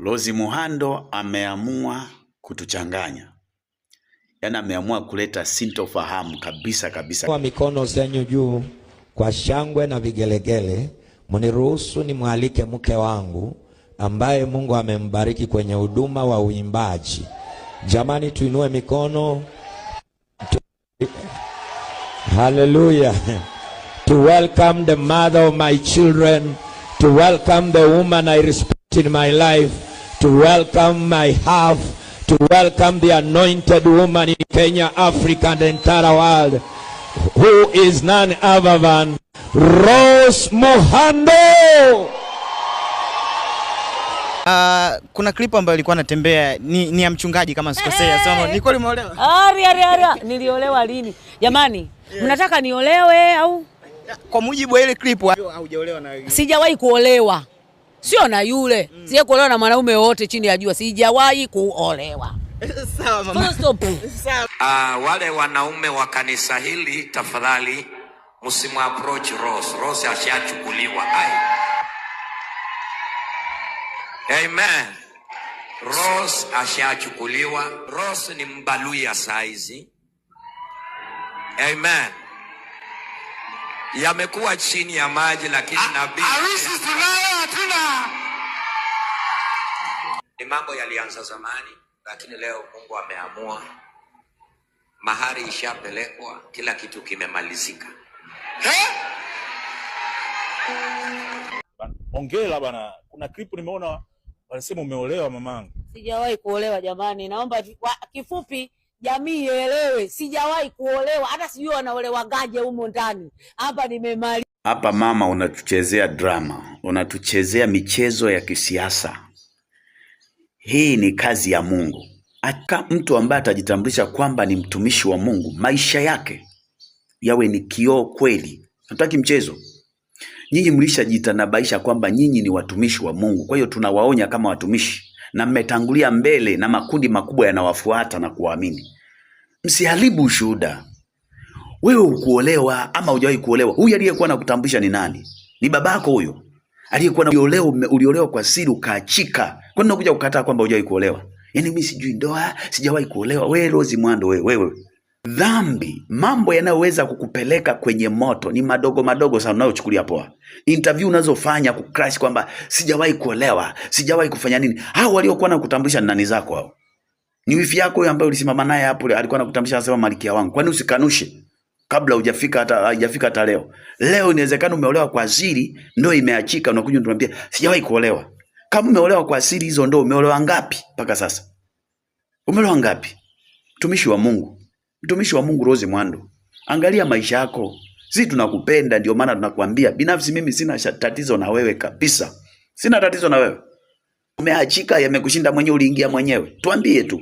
Rose Muhando ameamua kutuchanganya. Yaani ameamua kuleta sintofahamu kabisa kabisa. Kwa mikono zenyu juu kwa shangwe na vigelegele, mniruhusu nimwalike mke wangu ambaye Mungu amembariki kwenye huduma wa uimbaji. Jamani, tuinue mikono. Hallelujah. To welcome the mother of my children, to welcome the woman I respect in my life, to welcome my half, to welcome the anointed woman in Kenya, Africa, and the entire world, who is none other than Rose Muhando. Kuna clip ambayo ilikuwa natembea ni ya mchungaji kama sikosea. Sema ni kweli umeolewa? Niliolewa lini? Jamani, mnataka niolewe au? Kwa mujibu wa ile clip haujaolewa na yule. Sijawahi kuolewa. Sio na yule. Sijawahi kuolewa na mwanaume wote chini ya jua. Sijawahi kuolewa. Sawa mama. Stop. Sawa. Wale wanaume wa kanisa hili tafadhali msimu approach Rose. Rose ashachukuliwa. Amen. Rose ashachukuliwa. Rose ni Mbaluya saizi. Amen. Yamekuwa chini ya maji lakini nabii harusi tunayo hatuna. Ni mambo yalianza zamani lakini leo Mungu ameamua. Mahari ishapelekwa, kila kitu kimemalizika. Ongela bana, kuna clip nimeona wanasema umeolewa mamangu. Sijawahi kuolewa jamani, naomba kifupi jamii ielewe, sijawahi kuolewa, hata sijui wanaolewa gaje humo ndani. Hapa nimemaliza. Hapa mama, unatuchezea drama, unatuchezea michezo ya kisiasa. Hii ni kazi ya Mungu. Aka mtu ambaye atajitambulisha kwamba ni mtumishi wa Mungu, maisha yake yawe ni kioo kweli. Hataki mchezo. Nyinyi mlishajitanabaisha kwamba nyinyi ni watumishi wa Mungu. Kwa hiyo tunawaonya kama watumishi, na mmetangulia mbele na makundi makubwa yanawafuata na kuamini. Msiharibu ushuhuda. Wewe ukuolewa ama hujawahi kuolewa, huyu aliyekuwa anakutambulisha ni nani? Ni babako huyo. Aliyekuwa na uliolewa kwa siri ukaachika. Kwa nini unakuja kukataa kwamba hujawahi kuolewa? Yaani mimi sijui ndoa, sijawahi kuolewa. Wewe Rose Muhando, wewe. Dhambi, mambo yanayoweza kukupeleka kwenye moto ni madogo madogo sana unayochukulia poa. Interview unazofanya kucrash kwamba sijawahi kuolewa, sijawahi kufanya nini. Hao waliokuwa nakutambulisha ni nani zako hao? Ni wifi yako huyo ambaye ulisimama naye hapo, alikuwa anakutambulisha anasema malkia wangu. Kwani usikanushe kabla hujafika hata leo? Leo inawezekana umeolewa kwa siri, ndio imeachika, unakuja unatuambia sijawahi kuolewa. Kama umeolewa kwa siri, hizo ndio umeolewa ngapi mpaka sasa? Umeolewa ngapi? Mtumishi wa Mungu. Mtumishi wa Mungu Rose Muhando, angalia maisha yako. Sisi tunakupenda, ndio maana tunakuambia. Binafsi mimi sina tatizo na wewe kabisa. Sina tatizo na wewe. Umeachika, yamekushinda mwenyewe, uliingia mwenyewe. Tuambie tu.